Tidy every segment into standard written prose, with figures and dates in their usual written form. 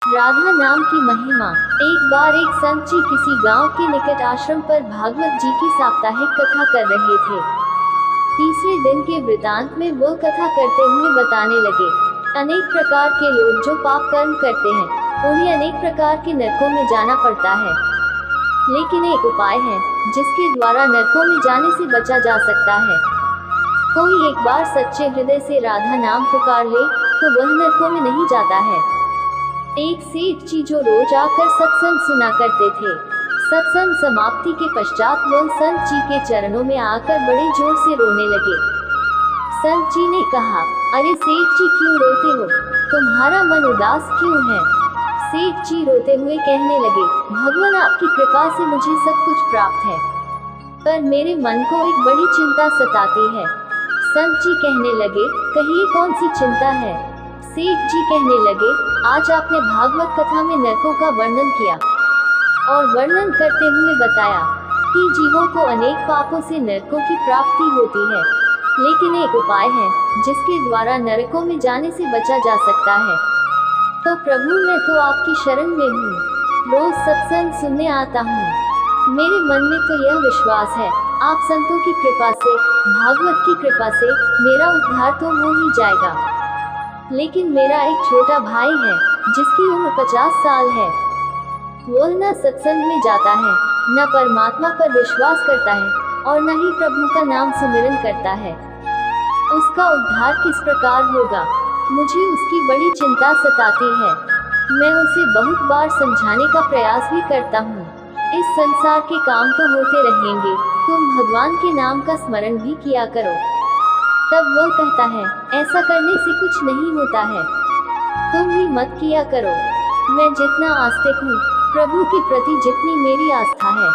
राधा नाम की महिमा। एक बार एक संत जी किसी गांव के निकट आश्रम पर भागवत जी की साप्ताहिक कथा कर रहे थे। तीसरे दिन के वृतांत में वो कथा करते हुए बताने लगे, अनेक प्रकार के लोग जो पाप कर्म करते हैं उन्हें अनेक प्रकार के नरकों में जाना पड़ता है, लेकिन एक उपाय है जिसके द्वारा नरकों में जाने से बचा जा सकता है। कोई एक बार सच्चे हृदय से राधा नाम पुकार ले तो वह नरकों में नहीं जाता है। एक सेठ जी जो रोज आकर सत्संग सुना करते थे, सत्संग समाप्ति के पश्चात वह संत जी के चरणों में आकर बड़े जोर से रोने लगे। संत जी ने कहा, अरे सेठ जी क्यों रोते हो, तुम्हारा मन उदास क्यों है? सेठ जी रोते हुए कहने लगे, भगवान आपकी कृपा से मुझे सब कुछ प्राप्त है, पर मेरे मन को एक बड़ी चिंता सताती है। संत जी कहने लगे, कहिए कौन सी चिंता है? सेठ जी कहने लगे, आज आपने भागवत कथा में नरकों का वर्णन किया और वर्णन करते हुए बताया कि जीवों को अनेक पापों से नरकों की प्राप्ति होती है, लेकिन एक उपाय है जिसके द्वारा नरकों में जाने से बचा जा सकता है। तो प्रभु मैं तो आपकी शरण में हूँ, रोज सत्संग सुनने आता हूँ। मेरे मन में तो यह विश्वास है आप संतों की कृपा से, भागवत की कृपा से मेरा उद्धार तो हो ही जाएगा, लेकिन मेरा एक छोटा भाई है जिसकी उम्र 50 साल है। वह न सत्संग में जाता है, न परमात्मा पर विश्वास करता है और न ही प्रभु का नाम सुमिरन करता है। उसका उद्धार किस प्रकार होगा? मुझे उसकी बड़ी चिंता सताती है। मैं उसे बहुत बार समझाने का प्रयास भी करता हूँ, इस संसार के काम तो होते रहेंगे, तुम भगवान के नाम का स्मरण भी किया करो। तब वह कहता है, ऐसा करने से कुछ नहीं होता है, तुम भी मत किया करो। मैं जितना आस्तिक हूँ, प्रभु के प्रति जितनी मेरी आस्था है,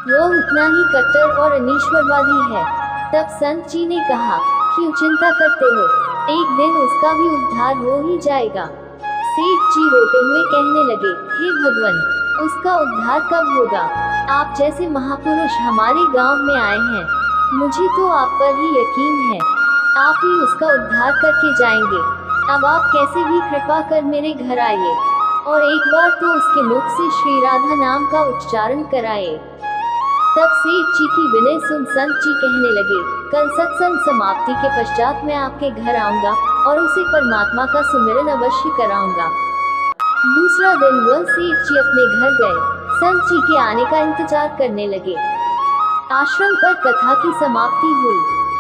वो उतना ही कट्टर और अनीश्वरवादी है। तब संत जी ने कहा, क्यों चिंता करते हो, एक दिन उसका भी उद्धार हो ही जाएगा। सेठ जी रोते हुए कहने लगे, हे भगवान, उसका उद्धार कब होगा? आप जैसे महापुरुष हमारे गांव में आए हैं, मुझे तो आप पर ही यकीन है, आप ही उसका उद्धार करके जाएंगे। अब आप कैसे भी कृपा कर मेरे घर आइए और एक बार तो उसके मुख से श्री राधा नाम का उच्चारण कराए। तब सेठ जी की विनय सुन संत जी कहने लगे, कल सत्संग समाप्ति के पश्चात मैं आपके घर आऊंगा और उसे परमात्मा का सुमिरन अवश्य कराऊंगा। दूसरा दिन वह सेठ जी अपने घर गए, संत जी के आने का इंतजार करने लगे। आश्रम पर कथा की समाप्ति हुई।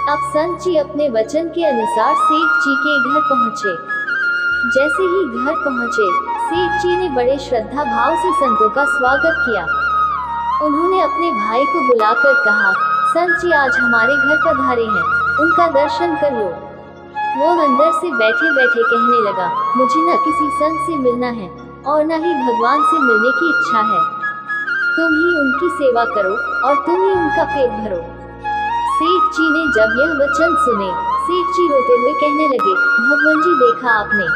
अब संत जी अपने वचन के अनुसार सेठ जी के घर पहुँचे। जैसे ही घर पहुँचे, सेठ जी ने बड़े श्रद्धा भाव से संतों का स्वागत किया। उन्होंने अपने भाई को बुलाकर कहा, संत जी आज हमारे घर पधारे हैं, उनका दर्शन कर लो। वो अंदर से बैठे बैठे कहने लगा, मुझे न किसी संत से मिलना है और न ही भगवान से मिलने की इच्छा है, तुम ही उनकी सेवा करो और तुम ही उनका पेट भरो। सेठ जी ने जब यह वचन सुने, सेठ जी रोते हुए कहने लगे, भगवान जी देखा आपने,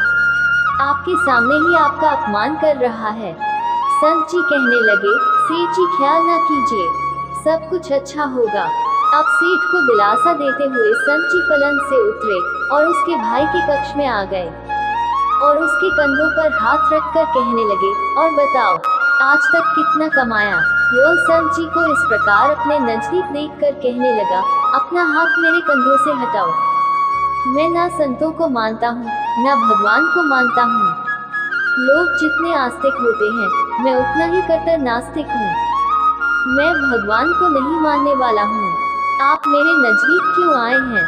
आपके सामने ही आपका अपमान कर रहा है। संत जी कहने लगे, सेठ जी ख्याल ना कीजिए, सब कुछ अच्छा होगा। अब सेठ को दिलासा देते हुए संत जी पलंग से उतरे और उसके भाई के कक्ष में आ गए और उसके कंधों पर हाथ रखकर कहने लगे, और बताओ आज तक कितना कमाया? वो संत जी को इस प्रकार अपने नजदीक देखकर कहने लगा, अपना हाथ मेरे कंधों से हटाओ। मैं ना संतों को मानता हूँ, ना भगवान को मानता हूँ। लोग जितने आस्तिक होते हैं, मैं उतना ही कट्टर नास्तिक हूँ। मैं भगवान को नहीं मानने वाला हूँ, आप मेरे नजदीक क्यों आए हैं?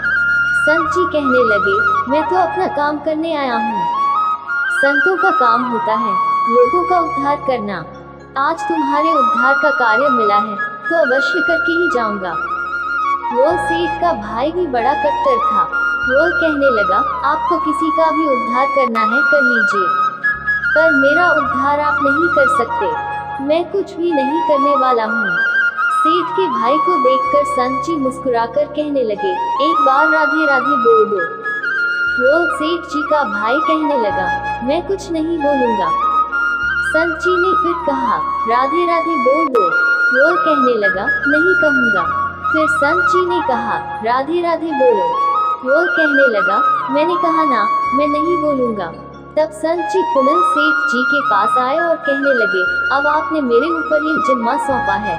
संत जी कहने लगे, मैं तो अपना काम करने आया हूँ। संतों का काम होता है लोगों का उद्धार करना। आज तुम्हारे उद्धार का कार्य मिला है तो अवश्य करके ही जाऊंगा। वो सेठ का भाई भी बड़ा कट्टर था। वो कहने लगा, आपको किसी का भी उद्धार करना है कर लीजिए, पर मेरा उद्धार आप नहीं कर सकते, मैं कुछ भी नहीं करने वाला हूँ। सेठ के भाई को देखकर संत जी मुस्कुराकर कहने लगे, एक बार राधे राधे बोल दो। वो सेठ जी का भाई कहने लगा, मैं कुछ नहीं बोलूँगा। संत जी ने फिर कहा, राधे राधे बोल दो। वो कहने लगा, नहीं कहूँगा। फिर संत जी ने कहा, राधे राधे बोलो। वो कहने लगा, मैंने कहा ना, मैं नहीं बोलूँगा। तब संत जी पुनः सेठ जी के पास आए और कहने लगे, अब आपने मेरे ऊपर ये जिम्मा सौंपा है,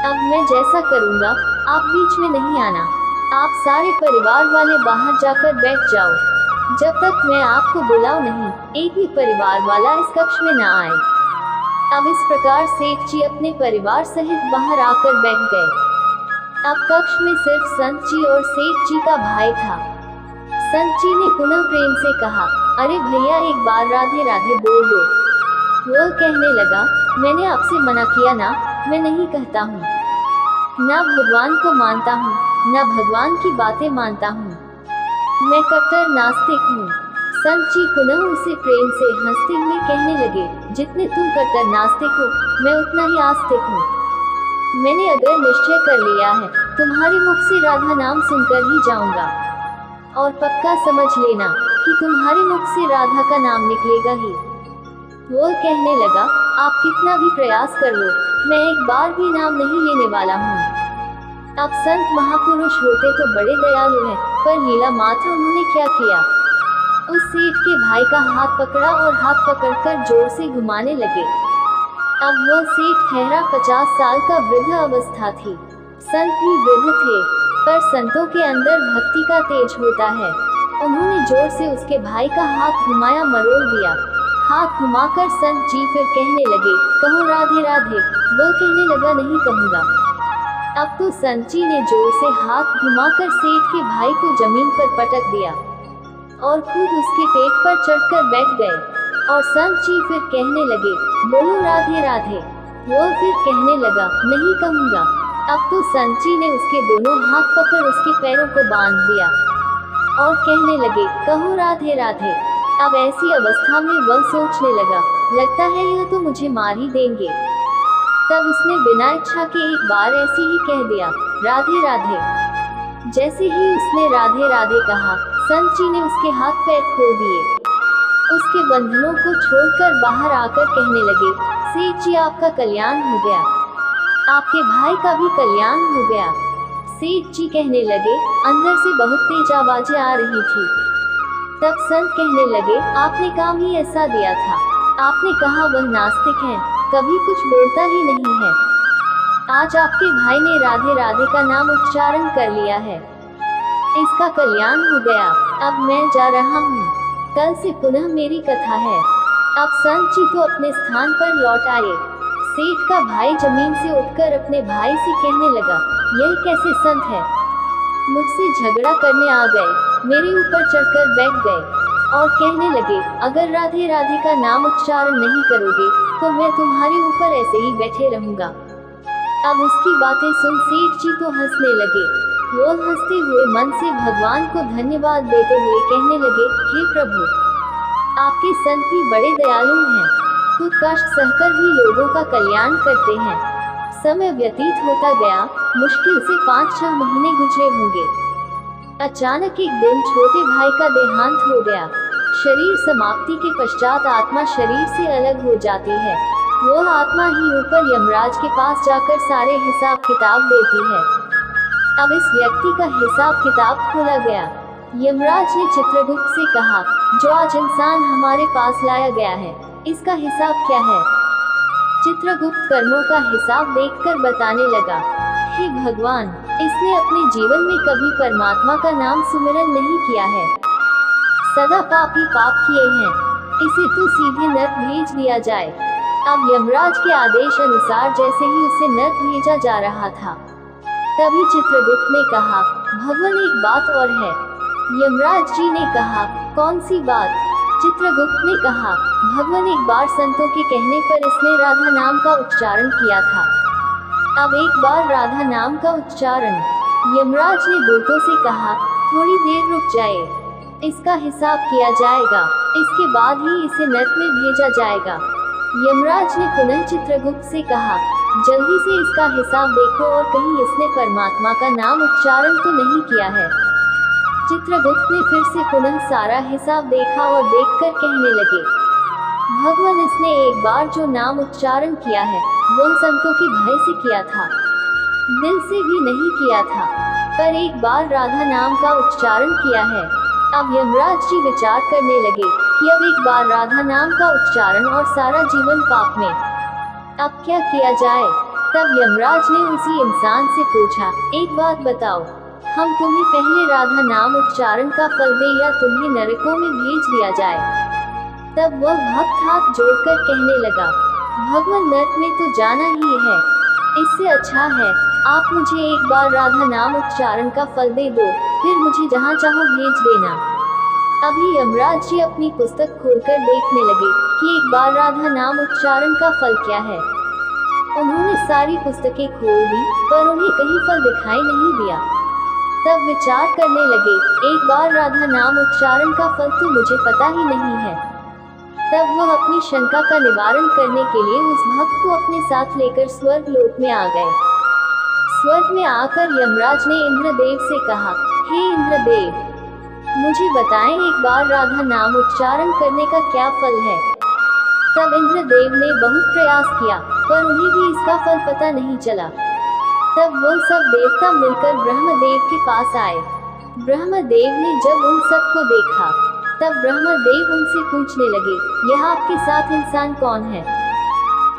अब मैं जैसा करूँगा, आप बीच में नहीं आना। आप सारे परिवार वाले बाहर जाकर बैठ जाओ, जब तक मैं आपको बुलाऊं नहीं, एक भी परिवार वाला इस कक्ष में ना आए। अब इस प्रकार सेठ जी अपने परिवार सहित बाहर आकर बैठ गए। अब कक्ष में सिर्फ संत जी और सेठ जी का भाई था। संत जी ने पुनः प्रेम से कहा, अरे भैया एक बार राधे राधे बोल दो। वो कहने लगा, मैंने आपसे मना किया ना, मैं नहीं कहता हूँ, ना भगवान को मानता हूँ, ना भगवान की बातें मानता हूँ, मैं कट्टर नास्तिक हूँ। संत जी पुनः उसे प्रेम से हंसते हुए कहने लगे, जितने तुम कट्टर नास्तिक हो, मैं उतना ही आस्तिक हूँ। मैंने अगर निश्चय कर लिया है, तुम्हारे मुख से राधा नाम सुनकर ही जाऊंगा, और पक्का समझ लेना कि तुम्हारे मुख से राधा का नाम निकलेगा ही। वो कहने लगा, आप कितना भी प्रयास कर लो, मैं एक बार भी नाम नहीं लेने वाला हूँ। अब संत महापुरुष होते तो बड़े दयालु हैं, पर लीला मात्र उन्होंने क्या किया, उस सेठ के भाई का हाथ पकड़ा और हाथ पकड़कर जोर से घुमाने लगे। अब वह सेठ ठहरा 50 साल का वृद्ध अवस्था थी। संत भी वृद्ध थे, पर संतों के अंदर भक्ति का तेज होता है। उन्होंने जोर से उसके भाई का हाथ घुमाया, मरोड़ दिया। हाथ घुमाकर संत जी फिर कहने लगे, कहो राधे राधे। वह कहने लगा, नहीं कहूँगा। अब तो संत जी ने जोर से हाथ घुमाकर सेठ के भाई को जमीन पर पटक दिया और खुद उसके पेट पर चढ़कर बैठ गए। और संत जी फिर कहने लगे, बोलो राधे राधे। वो फिर कहने लगा, नहीं कहूँगा। अब तो संत जी ने उसके दोनों हाथ पकड़ उसके पैरों को बांध दिया और कहने लगे, कहो राधे राधे। अब ऐसी अवस्था में वह सोचने लगा, लगता है यह तो मुझे मार ही देंगे। तब उसने बिना इच्छा के एक बार ऐसे ही कह दिया, राधे राधे। जैसे ही उसने राधे राधे कहा, संत जी ने उसके हाथ पैर खोल दिए, उसके बंधनों को छोड़कर बाहर आकर कहने लगे, सेठ जी आपका कल्याण हो गया, आपके भाई का भी कल्याण हो गया। सेठ जी कहने लगे, अंदर से बहुत तेज आवाजें आ रही थी। तब संत कहने लगे, आपने काम ही ऐसा दिया था, आपने कहा वह नास्तिक है, कभी कुछ बोलता ही नहीं है। आज आपके भाई ने राधे राधे का नाम उच्चारण कर लिया है, इसका कल्याण हो गया। अब मैं जा रहा हूँ, कल से पुनः मेरी कथा है। अब संत जी तो अपने स्थान पर लौट आए। सेठ का भाई जमीन से उठकर अपने भाई से कहने लगा, यह कैसे संत है, मुझसे झगड़ा करने आ गए, मेरे ऊपर चढ़कर बैठ गए और कहने लगे, अगर राधे राधे का नाम उच्चारण नहीं करोगे तो मैं तुम्हारे ऊपर ऐसे ही बैठे रहूंगा। अब उसकी बातें सुन सेठ जी तो हंसने लगे। वो हंसते हुए मन से भगवान को धन्यवाद देते हुए कहने लगे, हे प्रभु, आपके संत भी बड़े दयालु हैं, खुद कष्ट सहकर भी लोगों का कल्याण करते हैं। समय व्यतीत होता गया, मुश्किल से 5-6 महीने गुजरे होंगे। अचानक एक दिन छोटे भाई का देहांत हो गया। शरीर समाप्ति के पश्चात आत्मा शरीर से अलग हो जाती है। वो आत्मा ही ऊपर यमराज के पास जाकर सारे हिसाब किताब देती है। अब इस व्यक्ति का हिसाब किताब खोला गया। यमराज ने चित्रगुप्त से कहा, जो आज इंसान हमारे पास लाया गया है, इसका हिसाब क्या है? चित्रगुप्त कर्मों का हिसाब देखकर बताने लगा, हे भगवान, इसने अपने जीवन में कभी परमात्मा का नाम सुमिरन नहीं किया है, सदा पाप ही पाप किए हैं, इसे तो सीधे नर्क भेज दिया जाए। अब यमराज के आदेश अनुसार जैसे ही उसे नर्क भेजा जा रहा था, तभी चित्रगुप्त ने कहा, भगवान एक बात और है। यमराज जी ने कहा, कौन सी बात? चित्रगुप्त ने कहा, भगवान एक बार संतों के कहने पर इसने राधा नाम का उच्चारण किया था। अब एक बार राधा नाम का उच्चारण। यमराज ने दूतों से कहा, थोड़ी देर रुक जाए, इसका हिसाब किया जाएगा, इसके बाद ही इसे नर्क में भेजा जाएगा। यमराज ने पुनः चित्रगुप्त से कहा, जल्दी से इसका हिसाब देखो और कहीं इसने परमात्मा का नाम उच्चारण तो नहीं किया है। चित्रगुप्त ने फिर से पुनः सारा हिसाब देखा और देखकर कहने लगे, भगवान, इसने एक बार जो नाम उच्चारण किया है वह संतों के भय से किया था, दिल से भी नहीं किया था, पर एक बार राधा नाम का उच्चारण किया है। अब यमराज जी विचार करने लगे, कि अब एक बार राधा नाम का उच्चारण और सारा जीवन पाप में। अब क्या किया जाए? तब यमराज ने उसी इंसान से पूछा, एक बात बताओ, हम तुम्हें पहले राधा नाम उच्चारण का फल दे या तुम्हें नरकों में भेज दिया जाए? तब वह भक्त हाथ जोड़कर कहने लगा, भगवान, नरक में तो जाना ही है, इससे अच्छा है आप मुझे एक बार राधा नाम उच्चारण का फल दे दो, फिर मुझे जहाँ चाहो भेज देना। अभी यमराज जी अपनी पुस्तक खोलकर देखने लगे कि एक बार राधा नाम उच्चारण का फल क्या है। उन्होंने सारी पुस्तकें खोल दी, पर उन्हें कहीं फल दिखाई नहीं दिया। तब विचार करने लगे, एक बार राधा नाम उच्चारण का फल तो मुझे पता ही नहीं है। तब वह अपनी शंका का निवारण करने के लिए उस भक्त को अपने साथ लेकर स्वर्ग लोक में आ गए। स्वर्ग में आकर यमराज ने इंद्रदेव से कहा, हे इंद्रदेव, मुझे बताएं एक बार राधा नाम उच्चारण करने का क्या फल है? तब इंद्रदेव ने बहुत प्रयास किया, पर उन्हें भी इसका फल पता नहीं चला। तब वो सब देवता मिलकर ब्रह्मदेव के पास आए। ब्रह्मदेव ने जब उन सबको देखा, तब ब्रह्मदेव उनसे पूछने लगे, यह आपके साथ इंसान कौन है?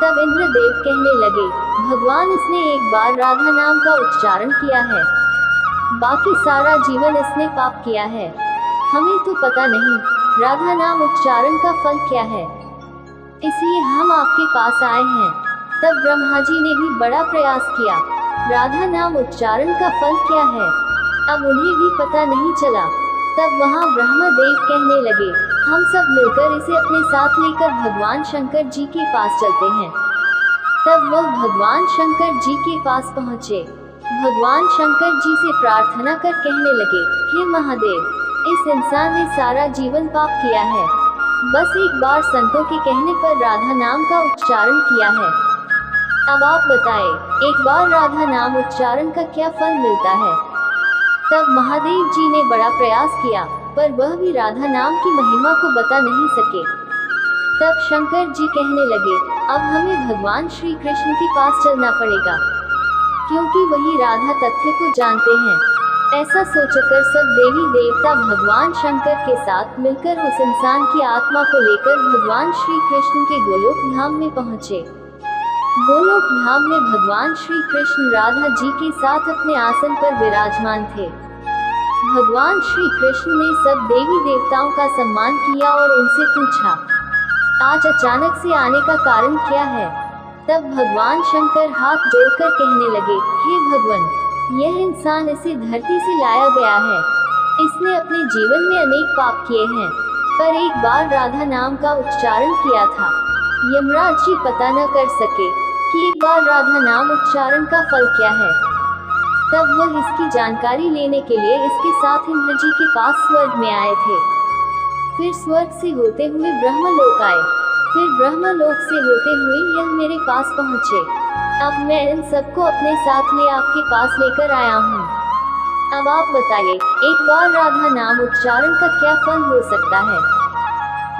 तब इंद्रदेव कहने लगे, भगवान, इसने एक बार राधा नाम का उच्चारण किया है, बाकी सारा जीवन इसने पाप किया है। हमें तो पता नहीं राधा नाम उच्चारण का फल क्या है, इसलिए हम आपके पास आए हैं। तब ब्रह्मा जी ने भी बड़ा प्रयास किया, राधा नाम उच्चारण का फल क्या है? अब उन्हें भी पता नहीं चला। तब वहाँ ब्रह्मदेव कहने लगे, हम सब मिलकर इसे अपने साथ लेकर भगवान शंकर जी के पास चलते हैं। तब वह भगवान शंकर जी के पास पहुँचे। भगवान शंकर जी से प्रार्थना कर कहने लगे, हे महादेव, इस इंसान ने सारा जीवन पाप किया है, बस एक बार संतों के कहने पर राधा नाम का उच्चारण किया है। अब आप बताएं, एक बार राधा नाम उच्चारण का क्या फल मिलता है? तब महादेव जी ने बड़ा प्रयास किया, पर वह भी राधा नाम की महिमा को बता नहीं सके। तब शंकर जी कहने लगे, अब हमें भगवान श्री कृष्ण के पास चलना पड़ेगा, क्योंकि वही राधा तथ्य को जानते हैं। ऐसा सोचकर सब देवी देवता भगवान शंकर के साथ मिलकर उस इंसान की आत्मा को लेकर भगवान श्री कृष्ण के गोलोक धाम में पहुँचे। गोलोक धाम में भगवान श्री कृष्ण राधा जी के साथ अपने आसन पर विराजमान थे। भगवान श्री कृष्ण ने सब देवी देवताओं का सम्मान किया और उनसे पूछा, आज अचानक से आने का कारण क्या है? तब भगवान शंकर हाथ जोड़कर कहने लगे, हे भगवान, यह इंसान इसे धरती से लाया गया है, इसने अपने जीवन में अनेक पाप किए हैं, पर एक बार राधा नाम का उच्चारण किया था। यमराज जी पता न कर सके कि एक बार राधा नाम उच्चारण का फल क्या है। तब वह इसकी जानकारी लेने के लिए इसके साथ इंद्र जी के पास स्वर्ग में आए थे। फिर स्वर्ग से होते हुए ब्रह्मलोक आए, फिर ब्रह्मलोक से होते हुए यह मेरे पास पहुँचे। अब मैं इन सबको अपने साथ ले आपके पास लेकर आया हूँ। अब आप बताइए, एक बार राधा नाम उच्चारण का क्या फल हो सकता है?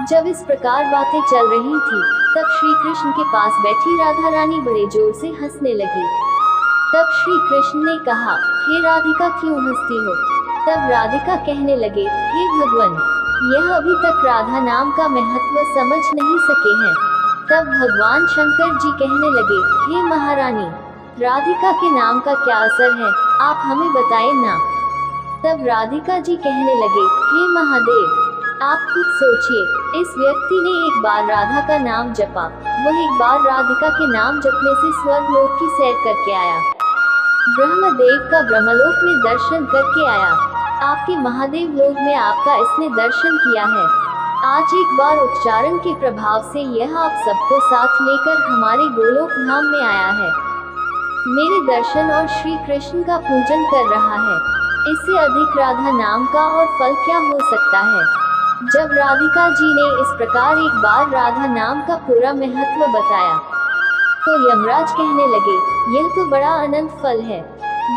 जब इस प्रकार बातें चल रही थी, तब श्री कृष्ण के पास बैठी राधा रानी बड़े जोर से हंसने लगी। तब श्री कृष्ण ने कहा, हे राधिका, क्यों हंसती हो? तब राधिका कहने लगे, हे भगवान, यह अभी तक राधा नाम का महत्व समझ नहीं सके हैं। तब भगवान शंकर जी कहने लगे, हे महारानी, राधिका के नाम का क्या असर है, आप हमें बताएं ना। तब राधिका जी कहने लगे, हे महादेव, आप खुद सोचिए, इस व्यक्ति ने एक बार राधा का नाम जपा, वह एक बार राधिका के नाम जपने से स्वर्ग लोक की सैर करके आया, ब्रह्मदेव का ब्रह्मलोक में दर्शन करके आया, आपके महादेव लोक में आपका इसने दर्शन किया है। आज एक बार उच्चारण के प्रभाव से यह आप सबको साथ लेकर हमारे गोलोक धाम में आया है, मेरे दर्शन और श्री कृष्ण का पूजन कर रहा है। इससे अधिक राधा नाम का और फल क्या हो सकता है? जब राधिका जी ने इस प्रकार एक बार राधा नाम का पूरा महत्व बताया, तो यमराज कहने लगे, यह तो बड़ा अनंत फल है।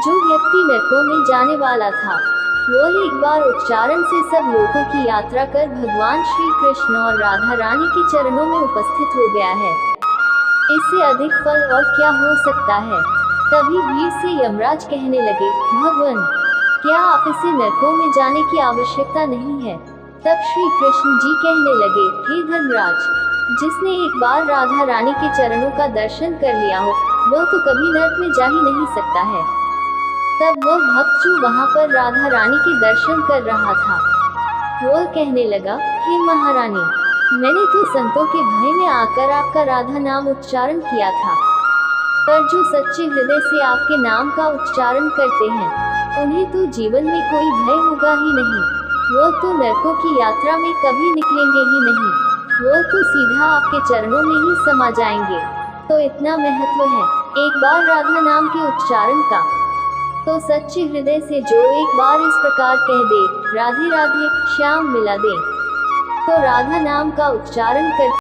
जो व्यक्ति नरकों में जाने वाला था, वो एक बार उच्चारण से सब लोगों की यात्रा कर भगवान श्री कृष्ण और राधा रानी के चरणों में उपस्थित हो गया है। इससे अधिक फल और क्या हो सकता है? तभी भीड़ से यमराज कहने लगे, भगवान, क्या आप इसे नरकों में जाने की आवश्यकता नहीं है? तब श्री कृष्ण जी कहने लगे, हे धर्मराज, जिसने एक बार राधा रानी के चरणों का दर्शन कर लिया हो, वह तो कभी नरक में जा ही नहीं सकता है। तब वह भक्त जो वहां पर राधा रानी के दर्शन कर रहा था, वह कहने लगा, हे महारानी, मैंने तो संतों के भय में आकर आपका राधा नाम उच्चारण किया था, पर जो सच्चे हृदय से आपके नाम का उच्चारण करते हैं, उन्हें तो जीवन में कोई भय होगा ही नहीं। वो तो नरकों की यात्रा में कभी निकलेंगे ही नहीं, वो तो सीधा आपके चरणों में ही समा जाएंगे। तो इतना महत्व है एक बार राधा नाम के उच्चारण का। तो सच्चे हृदय से जो एक बार इस प्रकार कह दे, राधे राधे श्याम मिला दे, तो राधा नाम का उच्चारण कर